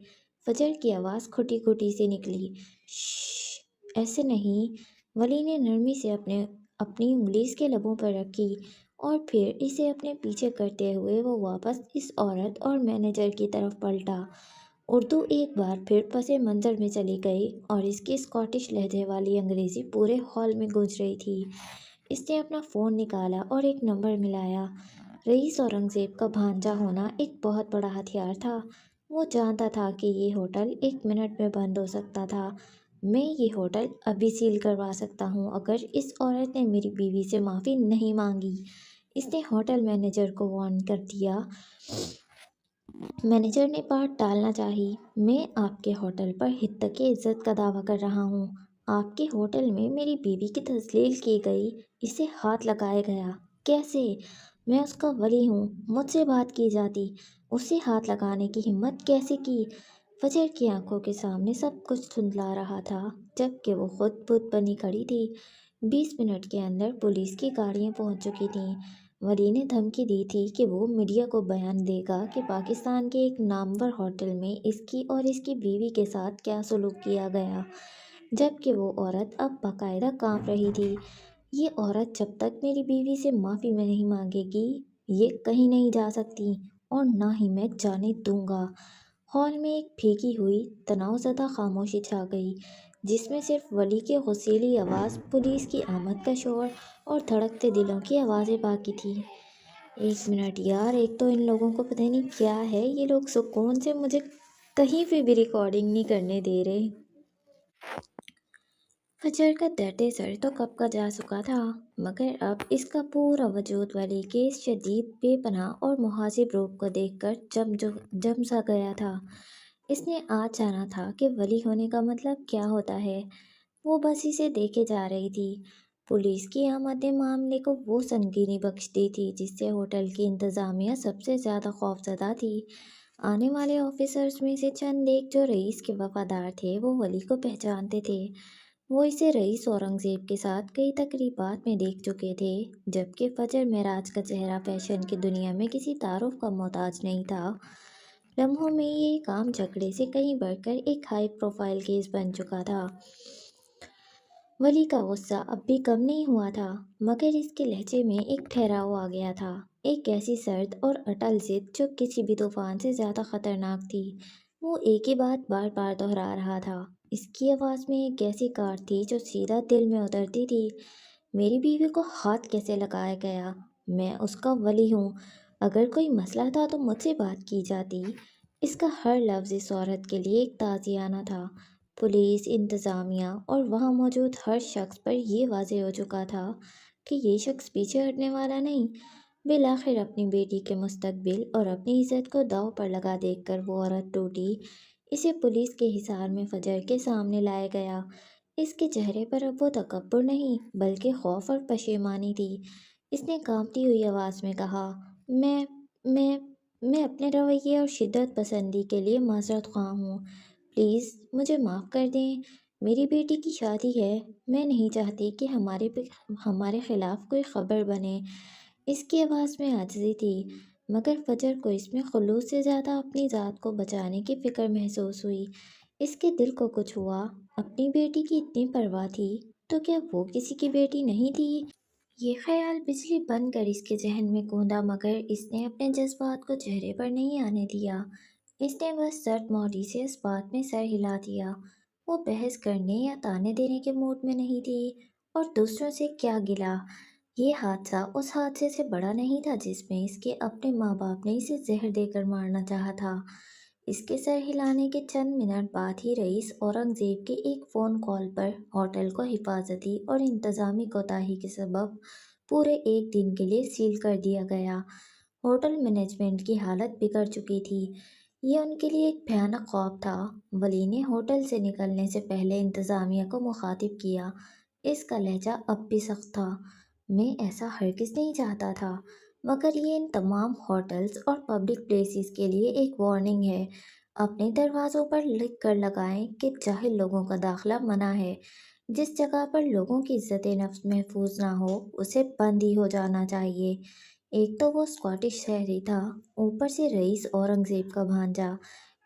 فجر کی آواز کھٹی کھٹی سے نکلی۔ شش، ایسے نہیں۔ ولی نے نرمی سے اپنی انگلی اس کے لبوں پر رکھی اور پھر اسے اپنے پیچھے کرتے ہوئے وہ واپس اس عورت اور مینیجر کی طرف پلٹا۔ اردو ایک بار پھر پس منظر میں چلی گئی اور اس کی اسکاٹش لہجے والی انگریزی پورے ہال میں گونج رہی تھی۔ اس نے اپنا فون نکالا اور ایک نمبر ملایا۔ رئیس اورنگزیب کا بھانجا ہونا ایک بہت بڑا ہتھیار تھا۔ وہ جانتا تھا کہ یہ ہوٹل 1 منٹ میں بند ہو سکتا تھا۔ میں یہ ہوٹل ابھی سیل کروا سکتا ہوں اگر اس عورت نے میری بیوی سے معافی نہیں مانگی۔ اس نے ہوٹل مینیجر کو وارن کر دیا۔ مینیجر نے بات ٹالنا چاہی۔ میں آپ کے ہوٹل پر حد کی عزت کا دعویٰ کر رہا ہوں۔ آپ کے ہوٹل میں میری بیوی کی تذلیل کی گئی، اسے ہاتھ لگایا گیا۔ کیسے؟ میں اس کا ولی ہوں، مجھ سے بات کی جاتی، اسے ہاتھ لگانے کی ہمت کیسے کی؟ فجر کی آنکھوں کے سامنے سب کچھ دھندلا رہا تھا جبکہ وہ خود بت بنی کھڑی تھی۔ 20 منٹ کے اندر پولیس کی گاڑیاں پہنچ چکی تھیں۔ ولی نے دھمکی دی تھی کہ وہ میڈیا کو بیان دے گا کہ پاکستان کے ایک نامور ہوٹل میں اس کی اور اس کی بیوی کے ساتھ کیا سلوک کیا گیا، جبکہ وہ عورت اب باقاعدہ کانپ رہی تھی۔ یہ عورت جب تک میری بیوی سے معافی میں نہیں مانگے گی یہ کہیں نہیں جا سکتی اور نہ ہی میں جانے دوں گا۔ ہال میں ایک پھیکی ہوئی تناؤ زدہ خاموشی چھا گئی جس میں صرف ولی کی غصیلی آواز، پولیس کی آمد کا شور اور دھڑکتے دلوں کی آوازیں باقی تھیں۔ 1 منٹ یار، ایک تو ان لوگوں کو پتہ نہیں کیا ہے، یہ لوگ سکون سے مجھے کہیں پہ بھی ریکارڈنگ نہیں کرنے دے رہے۔ فجر کا درد سر تو کب کا جا چکا تھا مگر اب اس کا پورا وجود ولی کے اس شدید، بے پناہ اور محاسب روپ کو دیکھ کر جم سا گیا تھا۔ اس نے آج جانا تھا کہ ولی ہونے کا مطلب کیا ہوتا ہے۔ وہ بس اسے دیکھے جا رہی تھی۔ پولیس کی آمد نے معاملے کو وہ سنگینی بخش دی تھی جس سے ہوٹل کی انتظامیہ سب سے زیادہ خوفزدہ تھی۔ آنے والے آفیسرز میں سے چند ایک جو رئیس کے وفادار تھے وہ ولی کو پہچانتے تھے۔ وہ اسے رئیس اورنگزیب کے ساتھ کئی تقریبات میں دیکھ چکے تھے جبکہ فجر معراج کا چہرہ فیشن کی دنیا میں کسی تعارف کا محتاج نہیں تھا۔ لمحوں میں یہ کام جھگڑے سے کہیں بڑھ کر ایک ہائی پروفائل کیس بن چکا تھا۔ ولی کا غصہ اب بھی کم نہیں ہوا تھا مگر اس کے لہجے میں ایک ٹھہراؤ آ گیا تھا، ایک ایسی سرد اور اٹل ضد جو کسی بھی طوفان سے زیادہ خطرناک تھی۔ وہ ایک ہی بات بار بار دہرا رہا تھا۔ اس کی آواز میں ایک ایسی کاٹ تھی جو سیدھا دل میں اترتی تھی۔ میری بیوی کو ہاتھ کیسے لگایا گیا؟ میں اس کا ولی ہوں، اگر کوئی مسئلہ تھا تو مجھ سے بات کی جاتی۔ اس کا ہر لفظ اس عورت کے لیے ایک تعزیانہ تھا۔ پولیس، انتظامیہ اور وہاں موجود ہر شخص پر یہ واضح ہو چکا تھا کہ یہ شخص پیچھے ہٹنے والا نہیں۔ بالآخر اپنی بیٹی کے مستقبل اور اپنی عزت کو داؤ پر لگا دیکھ کر وہ عورت ٹوٹی۔ اسے پولیس کے حصار میں فجر کے سامنے لایا گیا۔ اس کے چہرے پر اب وہ تکبر نہیں بلکہ خوف اور پشیمانی تھی۔ اس نے کانپتی ہوئی آواز میں کہا، میں اپنے رویے اور شدت پسندی کے لیے معذرت خواہ ہوں۔ پلیز مجھے معاف کر دیں۔ میری بیٹی کی شادی ہے، میں نہیں چاہتی کہ ہمارے خلاف کوئی خبر بنے۔ اس کی آواز میں عاجزی تھی مگر فجر کو اس میں خلوص سے زیادہ اپنی ذات کو بچانے کی فکر محسوس ہوئی۔ اس کے دل کو کچھ ہوا۔ اپنی بیٹی کی اتنی پرواہ تھی تو کیا وہ کسی کی بیٹی نہیں تھی؟ یہ خیال بجلی بن کر اس کے ذہن میں گوندا مگر اس نے اپنے جذبات کو چہرے پر نہیں آنے دیا۔ اس نے بس سرد موڈی سے اس بات میں سر ہلا دیا۔ وہ بحث کرنے یا طعنے دینے کے موڈ میں نہیں تھی۔ اور دوسروں سے کیا گلہ؟ یہ حادثہ اس حادثے سے بڑا نہیں تھا جس میں اس کے اپنے ماں باپ نے اسے زہر دے کر مارنا چاہا تھا۔ اس کے سر ہلانے کے چند منٹ بعد ہی رئیس اورنگزیب کے ایک فون کال پر ہوٹل کو حفاظتی اور انتظامی کوتاہی کے سبب پورے 1 دن کے لیے سیل کر دیا گیا۔ ہوٹل مینجمنٹ کی حالت بگڑ چکی تھی۔ یہ ان کے لیے ایک بھیانک خواب تھا۔ ولی نے ہوٹل سے نکلنے سے پہلے انتظامیہ کو مخاطب کیا۔ اس کا لہجہ اب بھی سخت تھا۔ میں ایسا ہرگز نہیں چاہتا تھا مگر یہ ان تمام ہوٹلز اور پبلک پلیسز کے لیے ایک وارننگ ہے۔ اپنے دروازوں پر لکھ کر لگائیں کہ جاہل لوگوں کا داخلہ منع ہے۔ जिस जगह पर लोगों की इज्जत नफ्स महफूज ना हो उसे बंद ही हो जाना चाहिए। एक तो वो स्कॉटिश शहरी था, ऊपर से रईस औरंगजेब का भांजा।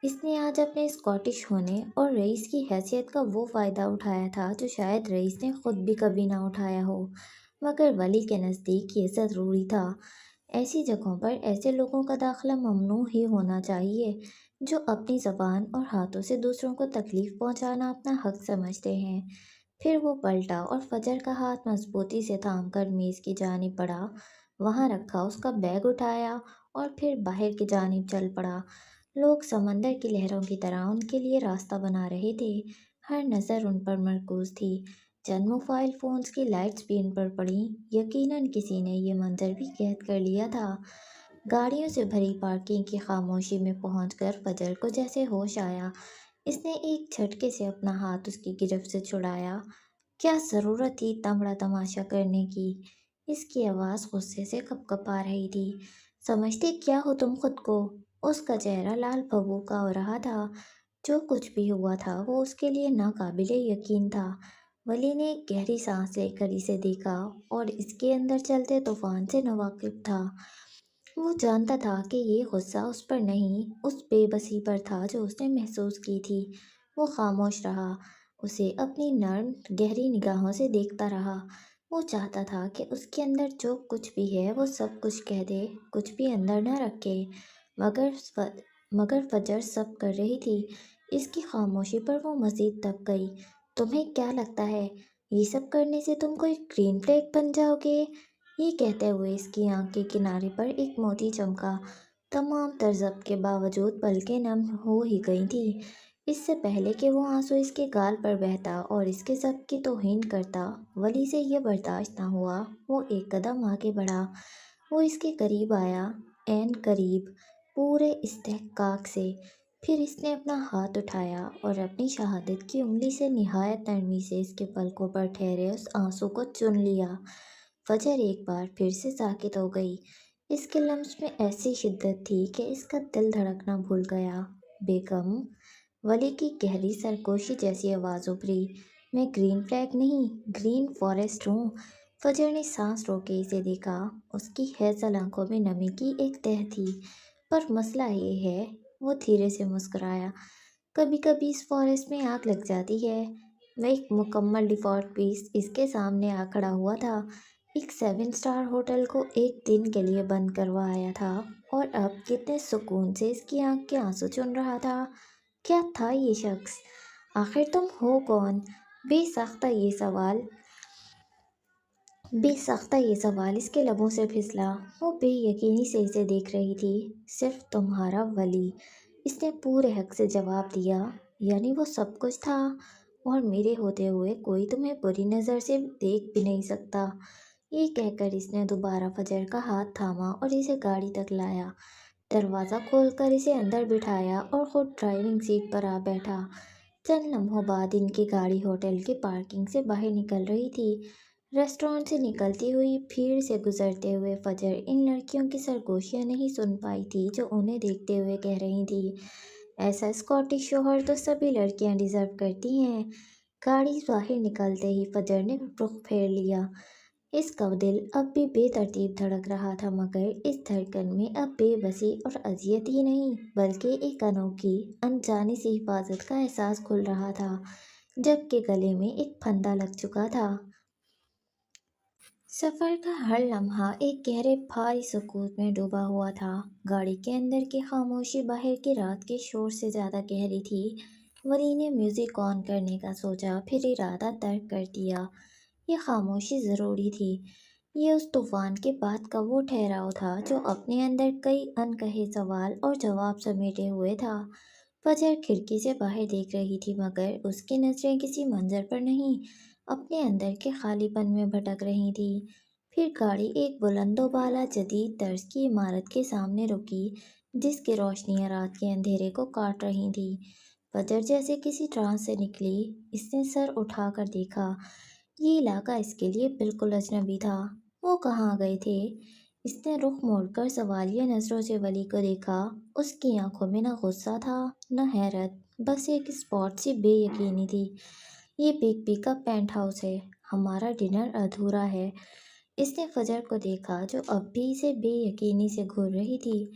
इसने आज अपने स्कॉटिश होने और रईस की हैसियत का वो फ़ायदा उठाया था जो शायद रईस ने खुद भी कभी ना उठाया हो। मगर वली के नज़दीक ये ज़रूरी था। ऐसी जगहों पर ऐसे लोगों का दाखिला ममनू ही होना चाहिए जो अपनी ज़बान और हाथों से दूसरों को तकलीफ़ पहुंचाना अपना हक समझते हैं। फिर वो पलटा और फजर का हाथ मजबूती से थामकर मेज़ की जानिब बढ़ा। वहाँ रखा उसका बैग उठाया और फिर बाहर की जानिब चल पड़ा। लोग समंदर की लहरों की तरह उनके लिए रास्ता बना रहे थे। हर नज़र उन पर मरकूज थी। चंद मोबाइल फ़ोन्स की लाइट्स भी इन पर पड़ी। यकीनन किसी ने ये मंजर भी कैद कर लिया था। गाड़ियों से भरी पार्किंग की खामोशी में पहुंचकर फजर को जैसे होश आया। इसने एक झटके से अपना हाथ उसकी गिरफ्त से छुड़ाया। क्या ज़रूरत थी इतना बड़ा तमाशा करने की? इसकी आवाज़ गुस्से से कँपकँपा रही थी। समझते क्या हो तुम खुद को? उसका चेहरा लाल भभू का हो रहा था। जो कुछ भी हुआ था वो उसके लिए नाकाबिले यकीन था। वली ने एक गहरी सांस लेकर इसे देखा और इसके अंदर चलते तूफान से नवाकिफ था। वो जानता था कि ये गुस्सा उस पर नहीं, उस बेबसी पर था जो उसने महसूस की थी। वो खामोश रहा, उसे अपनी नर्म गहरी निगाहों से देखता रहा। वो चाहता था कि उसके अंदर जो कुछ भी है वो सब कुछ कह दे, कुछ भी अंदर न रखे। मगर फ, मगर फजर सब कर रही थी। इसकी खामोशी पर वो मजीद दब गई। तुम्हें क्या लगता है ये सब करने से तुम कोई ग्रीन फ्लैग बन जाओगे? ये कहते हुए इसकी आंख के किनारे पर एक मोती चमका। तमाम तरजब के बावजूद पलकें नम हो ही गई थी। इससे पहले कि वो आंसू इसके गाल पर बहता और इसके सब की तौहीन करता, वली से यह बर्दाश्त न हुआ। वो एक कदम आगे बढ़ा। वो इसके करीब आया, ऐन करीब, पूरे इस्तेहकाक से। फिर इसने अपना हाथ उठाया और अपनी शहादत की उंगली से निहायत नरमी से इसके पलकों पर ठहरे उस आंसू को चुन लिया। फजर एक बार फिर से साकित हो गई। इसके लम्स में ऐसी शिद्दत थी कि इसका दिल धड़कना भूल गया। बेगम, वली की गहरी सरगोशी जैसी आवाज़ उभरी। मैं ग्रीन फ्लैग नहीं, ग्रीन फॉरेस्ट हूँ। फजर ने सांस रोके इसे देखा। उसकी हैजल आंखों में नमी की एक तह थी। पर मसला ये है, वो धीरे से मुस्कुराया, कभी कभी इस फॉरेस्ट में आग लग जाती है। वह एक मुकम्मल डिफ़ॉल्ट पीस इसके सामने आ खड़ा हुआ था। एक 7 स्टार होटल को एक दिन के लिए बंद करवाया था और अब कितने सुकून से इसकी आंख के आंसू चुन रहा था। क्या था ये शख्स? आखिर तुम हो कौन? बेसाख्ता ये सवाल बेसाख्ता ये सवाल इसके लबों से फिसला। वो बेयकीनी से इसे देख रही थी। सिर्फ तुम्हारा वली, इसने पूरे हक से जवाब दिया। यानी वो सब कुछ था और मेरे होते हुए कोई तुम्हें बुरी नज़र से देख भी नहीं सकता। ये कहकर इसने दोबारा फजर का हाथ थामा और इसे गाड़ी तक लाया। दरवाज़ा खोलकर इसे अंदर बिठाया और खुद ड्राइविंग सीट पर आ बैठा। चंद लम्हों बाद इनकी गाड़ी होटल की पार्किंग से बाहर निकल रही थी। रेस्टोरेंट से निकलती हुई भीड़ से गुजरते हुए फजर इन लड़कियों की सरगोशियां नहीं सुन पाई थी जो उन्हें देखते हुए कह रही थी, ऐसा स्कॉटिश शोहर तो सभी लड़कियां डिजर्व करती हैं। गाड़ी बाहर निकलते ही फजर ने रुख फेर लिया। इसका दिल अब भी बेतरतीब धड़क रहा था, मगर इस धड़कन में अब बेबसी और अजियत ही नहीं बल्कि एक अनोखी अनजानी सी हिफाजत का एहसास खुल रहा था, जबकि गले में एक फंदा लग चुका था। सफ़र का हर लम्हा एक गहरे भारी सुकूत में डूबा हुआ था। गाड़ी के अंदर की खामोशी बाहर की रात के शोर से ज़्यादा गहरी थी। वली ने म्यूज़िक ऑन करने का सोचा, फिर इरादा तर्क कर दिया। ये खामोशी ज़रूरी थी। ये उस तूफ़ान के बाद का वो ठहराव था जो अपने अंदर कई अनकहे सवाल और जवाब समेटे हुए था। फजर खिड़की से बाहर देख रही थी, मगर उसकी नज़रें किसी मंजर पर नहीं, अपने अंदर के खालीपन में भटक रही थी। फिर गाड़ी एक बुलंदोबाला जदीद तर्ज की इमारत के सामने रुकी, जिसकी रोशनियां रात के अंधेरे को काट रही थी। फजर जैसे किसी ट्रांस से निकली। इसने सर उठाकर देखा। ये इलाका इसके लिए बिल्कुल अजनबी था। वो कहाँ गए थे? इसने रुख मोड़कर सवालिया नजरों से वली को देखा। उसकी आंखों में न गुस्सा था न हैरत, बस एक स्पॉट सी बेयकीनी थी। یہ बिग बी का पेंट हाउस है। हमारा डिनर अधूरा है। इसने फजर को देखा जो अब भी इसे बेयकीनी से घूर रही थी।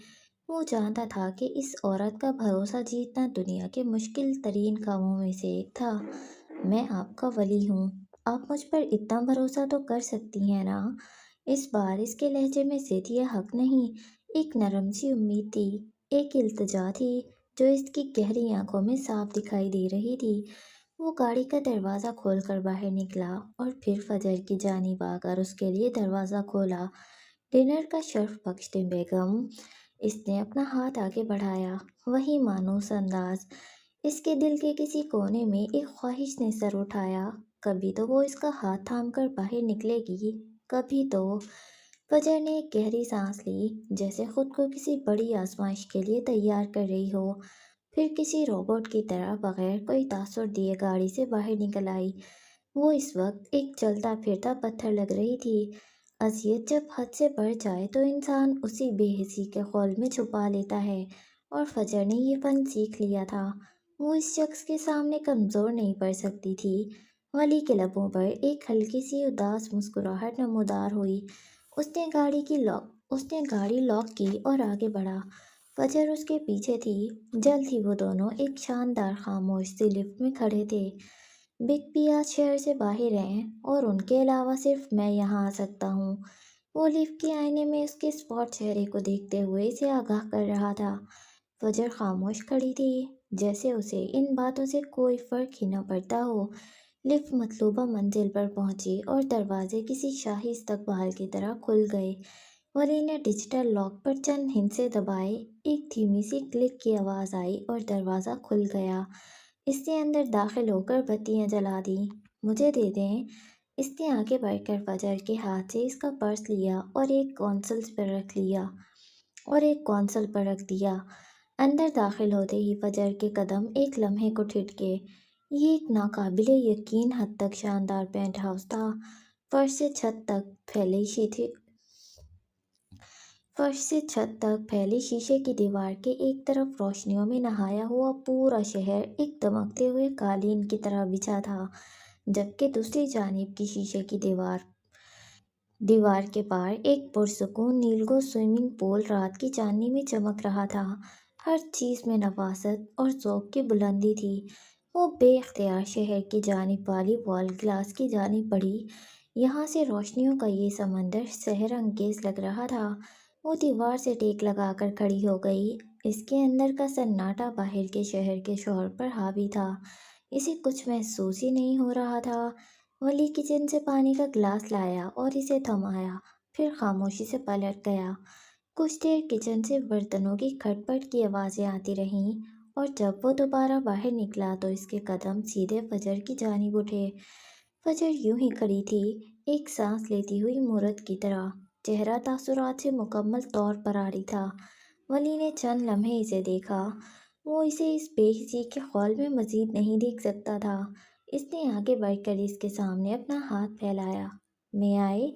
वो जानता था कि इस औरत का भरोसा जीतना दुनिया के मुश्किल तरीन कामों में से एक था। मैं आपका वली हूँ। आप मुझ पर इतना भरोसा तो कर सकती हैं ना? इस बार इसके लहजे में जिद या हक नहीं, एक नरम सी उम्मीद थी, एक इल्तिजा थी जो इसकी गहरी आंखों में साफ दिखाई दे रही थी। वो गाड़ी का दरवाज़ा खोलकर बाहर निकला और फिर फजर की जानिब आकर उसके लिए दरवाज़ा खोला। डिनर का शर्फ बख्शते बेगम। इसने अपना हाथ आगे बढ़ाया, वही मानूस अंदाज। इसके दिल के किसी कोने में एक ख्वाहिश ने सर उठाया। कभी तो वो इसका हाथ थामकर बाहर निकलेगी, कभी तो। फजर ने एक गहरी सांस ली, जैसे खुद को किसी बड़ी आजमाइश के लिए तैयार कर रही हो। फिर किसी रोबोट की तरह बगैर कोई तासुर दिए गाड़ी से बाहर निकल आई। वो इस वक्त एक चलता फिरता पत्थर लग रही थी। अज़ियत जब हद से बढ़ जाए तो इंसान उसी बेहिसी के खौल में छुपा लेता है, और फजर ने ये फन सीख लिया था। वो इस शख्स के सामने कमज़ोर नहीं पड़ सकती थी। वली के लबों पर एक हल्की सी उदास मुस्कुराहट नमूदार हुई। उसने गाड़ी लॉक की और आगे बढ़ा। फजर उसके पीछे थी। जल्द ही वो दोनों एक शानदार खामोश सी लिफ्ट में खड़े थे। बिग बी आज शहर से बाहर हैं और उनके अलावा सिर्फ मैं यहाँ आ सकता हूँ। वो लिफ्ट के आईने में उसके स्पॉट चेहरे को देखते हुए इसे आगाह कर रहा था। फजर खामोश खड़ी थी, जैसे उसे इन बातों से कोई फर्क ही न पड़ता हो। लिफ्ट मतलूबा मंजिल पर पहुंची और दरवाजे किसी शाही इस्तकबाल की तरह खुल गए। वली ने डिजिटल लॉक पर चंद हिंसे दबाए, एक धीमी सी क्लिक की आवाज़ आई और दरवाज़ा खुल गया। इसने अंदर दाखिल होकर बत्तियां जला दी। मुझे दे दें। इसने आगे बढ़कर फजर के हाथ से इसका पर्स लिया और एक कौंसल पर रख दिया। अंदर दाखिल होते ही फजर के कदम एक लम्हे को ठिठके। ये एक नाकाबिले यकीन हद तक शानदार पेंट हाउस था। फर्श से छत तक फैली शी- फर्श से छत तक फैली शीशे की दीवार के एक तरफ रोशनियों में नहाया हुआ पूरा शहर एक दमकते हुए कालीन की तरह बिछा था, जबकि दूसरी जानिब की शीशे की दीवार के पार एक पुरसुकून नीलगो स्विमिंग पूल रात की चांदनी में चमक रहा था। हर चीज़ में नफासत और ज़ौक़ की बुलंदी थी। वो बेख्तियार शहर की जानिब वाली वॉल ग्लास की जानिब बढ़ी। यहाँ से रोशनियों का ये समंदर सहर अंगेज लग रहा था। वो दीवार से टेक लगाकर खड़ी हो गई। इसके अंदर का सन्नाटा बाहर के शहर के शोर पर हावी था। इसे कुछ महसूस ही नहीं हो रहा था। वली किचन से पानी का गिलास लाया और इसे थमाया, फिर खामोशी से पलट गया। कुछ देर किचन से बर्तनों की खटपट की आवाज़ें आती रहीं, और जब वो दोबारा बाहर निकला तो इसके कदम सीधे फजर की जानिब उठे। फजर यूं ही खड़ी थी, एक सांस लेती हुई मूरत की तरह। चेहरा तासुरात से मुकम्मल तौर पर आरी था। वली ने चंद लम्हे इसे देखा। वो इसे इस बेहिसी के खौल में मजीद नहीं देख सकता था। इसने आगे बढ़कर इसके सामने अपना हाथ फैलाया। मैं आए?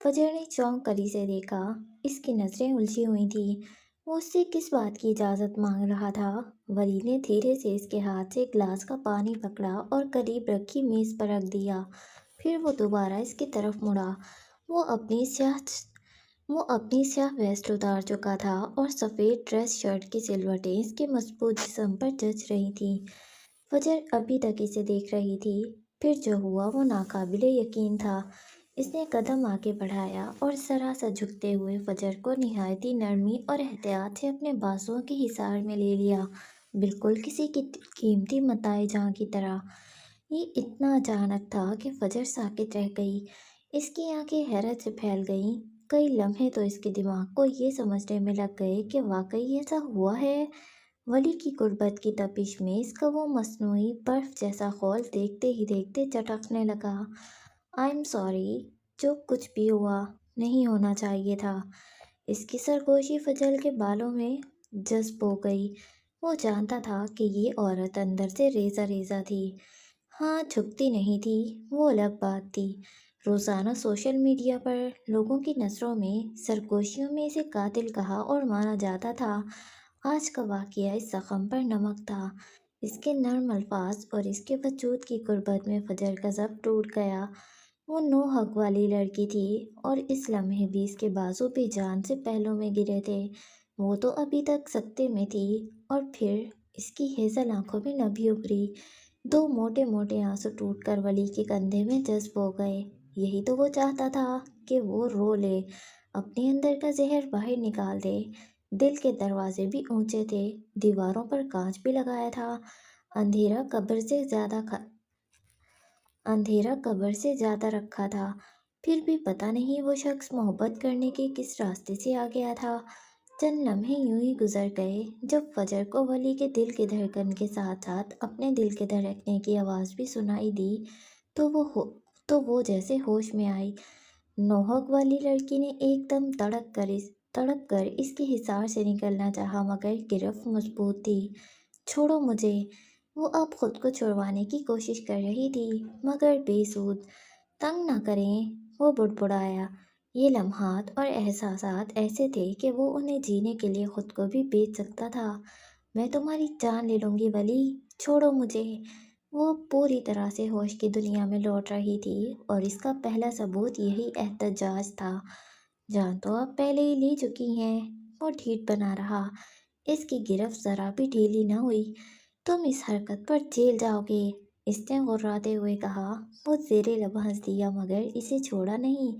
फजर ने चौंक कर इसे देखा। इसकी नज़रें उलझी हुई थीं। वो उससे किस बात की इजाज़त मांग रहा था? वली ने धीरे से इसके हाथ से गिलास का पानी पकड़ा और करीब रखी मेज़ पर रख दिया। फिर वो दोबारा इसकी तरफ मुड़ा। वो अपनी स्याह वो अपनी स्याह वेस्ट उतार चुका था और सफ़ेद ड्रेस शर्ट की सिलवटें इसके मजबूत जिस्म पर जच रही थीं। फजर अभी तक इसे देख रही थी। फिर जो हुआ वो नाकाबिले यकीन था। इसने कदम आगे बढ़ाया और जरा सा झुकते हुए फजर को निहायती नरमी और एहतियात से अपने बाजुओं के हिसार में ले लिया, बिल्कुल किसी की कीमती मताए जहाँ की तरह। ये इतना अचानक था कि फजर साकित रह गई। इसकी आंखें हैरत से फैल गईं। कई लम्हे तो इसके दिमाग को ये समझने में लग गए कि वाकई ऐसा हुआ है। वली की गुर्बत की तपिश में इसका वो मस्नूई बर्फ जैसा खौल देखते ही देखते चटकने लगा। आई एम सॉरी, जो कुछ भी हुआ नहीं होना चाहिए था। इसकी सरगोशी फजल के बालों में जज्ब हो गई। वो जानता था कि ये औरत अंदर से रेजा रेजा थी। हाँ, झुकती नहीं थी, वो अलग बात थी। रोज़ाना सोशल मीडिया पर लोगों की नज़रों में सरगोशियों में इसे कातिल कहा और माना जाता था। आज का वाक़या इस ज़ख्म पर नमक था। اس کے نرم الفاظ اور اس کے وجود کی قربت میں فجر کا ضبط ٹوٹ گیا۔ وہ 9 حق والی لڑکی تھی اور اس لمحے بھی اس کے بازو پہ جان سے پہلوں میں گرے تھے۔ وہ تو ابھی تک سکتے میں تھی اور پھر اس کی ہیزل آنکھوں میں نبھی ابھری۔ 2 موٹے موٹے آنسو ٹوٹ کر ولی کے کندھے میں جذب ہو گئے۔ یہی تو وہ چاہتا تھا کہ وہ رو لے، اپنے اندر کا زہر باہر نکال دے۔ دل کے دروازے بھی اونچے تھے، دیواروں پر کانچ بھی لگایا تھا۔ اندھیرا قبر سے زیادہ رکھا تھا، پھر بھی پتہ نہیں وہ شخص محبت کرنے کے کس راستے سے آ گیا تھا۔ چند لمحے یوں ہی گزر گئے، جب فجر کو ولی کے دل کی دھڑکن کے ساتھ ساتھ اپنے دل کے دھڑکنے کی آواز بھی سنائی دی تو وہ جیسے ہوش میں آئی۔ نوحق والی لڑکی نے ایک دم تڑپ کر اس کے حصار سے نکلنا چاہا، مگر گرفت مضبوط تھی۔ چھوڑو مجھے، وہ اب خود کو چھڑوانے کی کوشش کر رہی تھی، مگر بے سود۔ تنگ نہ کریں، وہ بڑبڑایا۔ یہ لمحات اور احساسات ایسے تھے کہ وہ انہیں جینے کے لیے خود کو بھی بیچ سکتا تھا۔ میں تمہاری جان لے لوں گی ولی، چھوڑو مجھے۔ وہ پوری طرح سے ہوش کی دنیا میں لوٹ رہی تھی اور اس کا پہلا ثبوت یہی احتجاج تھا۔ جان تو آپ پہلے ہی لے چکی ہیں، وہ ڈھیٹ بنا رہا۔ اس کی گرفت ذرا بھی ڈھیلی نہ ہوئی۔ تم اس حرکت پر جیل جاؤ گے، اس نے غراتے ہوئے کہا۔ وہ زیر لب ہنس دیا مگر اسے چھوڑا نہیں۔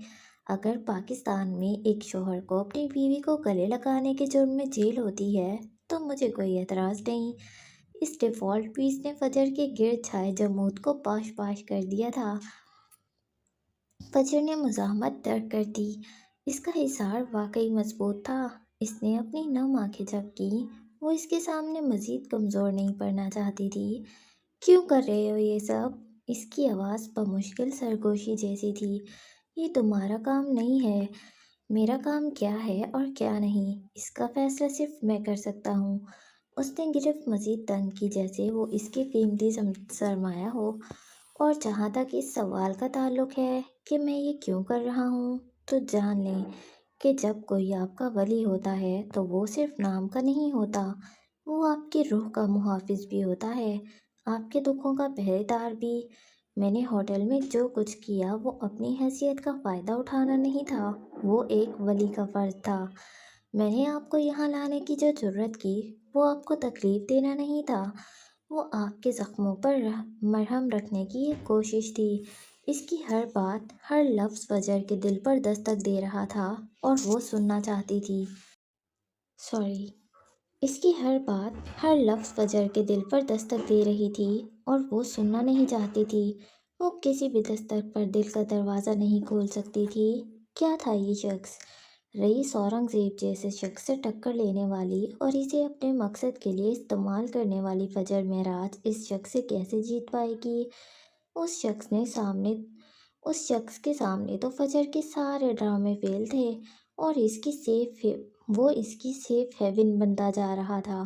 اگر پاکستان میں ایک شوہر کو اپنی بیوی کو گلے لگانے کے جرم میں جیل ہوتی ہے تو مجھے کوئی اعتراض نہیں۔ اس ڈیفالٹ پیس نے فجر کے گرد چھائے جمود کو پاش پاش کر دیا تھا۔ فجر نے مزاحمت ترک کر دی۔ اس کا حصار واقعی مضبوط تھا۔ اس نے اپنی نم آنکھیں جھپکیں۔ وہ اس کے سامنے مزید کمزور نہیں پڑنا چاہتی تھی۔ کیوں کر رہے ہو یہ سب؟ اس کی آواز بمشکل سرگوشی جیسی تھی۔ یہ تمہارا کام نہیں ہے۔ میرا کام کیا ہے اور کیا نہیں، اس کا فیصلہ صرف میں کر سکتا ہوں۔ اس نے گرفت مزید تنگ کی، جیسے وہ اس کی قیمتی سرمایہ ہو، اور جہاں تک اس سوال کا تعلق ہے کہ میں یہ کیوں کر رہا ہوں، تو جان لیں کہ جب کوئی آپ کا ولی ہوتا ہے تو وہ صرف نام کا نہیں ہوتا، وہ آپ کی روح کا محافظ بھی ہوتا ہے، آپ کے دکھوں کا پہرے دار بھی۔ میں نے ہوٹل میں جو کچھ کیا وہ اپنی حیثیت کا فائدہ اٹھانا نہیں تھا، وہ ایک ولی کا فرض تھا۔ میں نے آپ کو یہاں لانے کی جو جرت کی وہ آپ کو تکلیف دینا نہیں تھا، وہ آپ کے زخموں پر مرہم رکھنے کی ایک کوشش تھی۔ اس کی ہر بات، ہر لفظ فجر کے دل پر دستک دے رہا تھا اور وہ سننا چاہتی تھی۔ اس کی ہر بات، ہر لفظ فجر کے دل پر دستک دے رہی تھی اور وہ سننا نہیں چاہتی تھی۔ وہ کسی بھی دستک پر دل کا دروازہ نہیں کھول سکتی تھی۔ کیا تھا یہ شخص؟ رئیس اورنگ زیب جیسے شخص سے ٹکر لینے والی اور اسے اپنے مقصد کے لیے استعمال کرنے والی فجر معراج اس شخص سے کیسے جیت پائے گی؟ اس شخص کے سامنے تو فجر کے سارے ڈرامے فیل تھے اور وہ اس کی سیف ہیون بنتا جا رہا تھا۔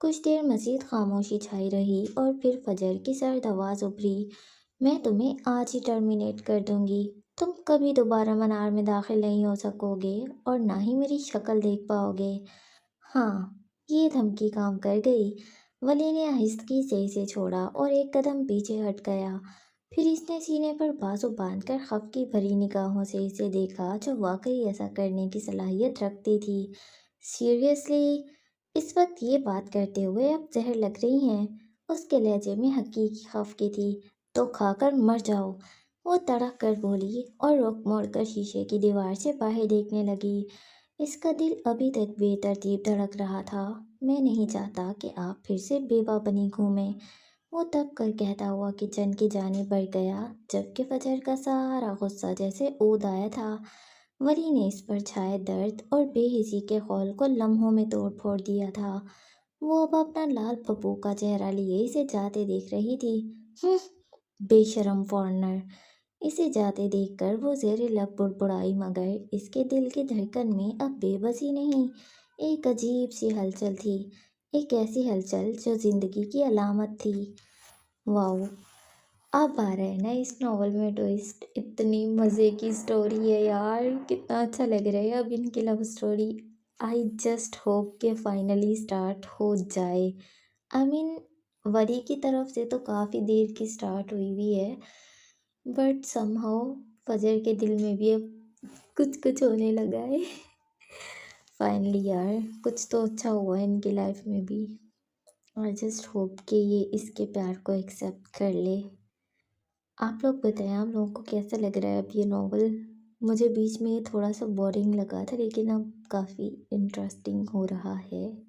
کچھ دیر مزید خاموشی چھائی رہی اور پھر فجر کی سرد آواز ابھری۔ میں تمہیں آج ہی ٹرمینیٹ کر دوں گی۔ تم کبھی دوبارہ منار میں داخل نہیں ہو سکو گے اور نہ ہی میری شکل دیکھ پاؤ گے۔ ہاں، یہ دھمکی کام کر گئی۔ ولی نے آہستگی سے اسے چھوڑا اور ایک قدم پیچھے ہٹ گیا۔ پھر اس نے سینے پر بازو باندھ کر خفگی بھری نگاہوں سے اسے دیکھا، جو واقعی ایسا کرنے کی صلاحیت رکھتی تھی۔ سیریسلی؟ اس وقت یہ بات کرتے ہوئے اب زہر لگ رہی ہیں؟ اس کے لہجے میں حقیقی خفگی تھی۔ تو کھا کر مر جاؤ، وہ تڑک کر بولی اور رخ موڑ کر شیشے کی دیوار سے باہر دیکھنے لگی۔ اس کا دل ابھی تک بے ترتیب دھڑک رہا تھا۔ میں نہیں چاہتا کہ آپ پھر سے بیوہ بنی گھومیں، وہ دب کر کہتا ہوا کچن کی جانب بڑھ گیا، جبکہ فجر کا سارا غصہ جیسے اود آیا تھا۔ ولی نے اس پر چھائے درد اور بے حسی کے خول کو لمحوں میں توڑ پھوڑ دیا تھا۔ وہ اب اپنا لال پھپھو کا چہرہ لیے اسے جاتے دیکھ رہی تھی۔ بے شرم فارنر! اسے جاتے دیکھ کر وہ زیر لب بڑبڑائی، مگر اس کے دل کی دھڑکن میں اب بے بسی نہیں، ایک عجیب سی ہلچل تھی، ایک ایسی ہلچل جو زندگی کی علامت تھی۔ واو! اب آ رہا ہے نا اس ناول میں ٹوئسٹ، اتنی مزے کی سٹوری ہے یار، کتنا اچھا لگ رہا ہے اب ان کی لو سٹوری۔ آئی جسٹ ہوپ کہ فائنلی سٹارٹ ہو جائے۔ وری کی طرف سے تو کافی دیر کی سٹارٹ ہوئی ہوئی ہے، بٹ سم ہاؤ فجر کے دل میں بھی اب کچھ کچھ ہونے لگا ہے۔ فائنلی یار کچھ تو اچھا ہوا ہے ان کی لائف میں بھی۔ آئی جسٹ ہوپ کہ یہ اس کے پیار کو ایکسیپٹ کر لے۔ آپ لوگ بتائیں آپ لوگوں کو کیسا لگ رہا ہے اب یہ ناول؟ مجھے بیچ میں یہ تھوڑا سا بورنگ لگا تھا لیکن اب کافی انٹرسٹنگ ہو رہا ہے۔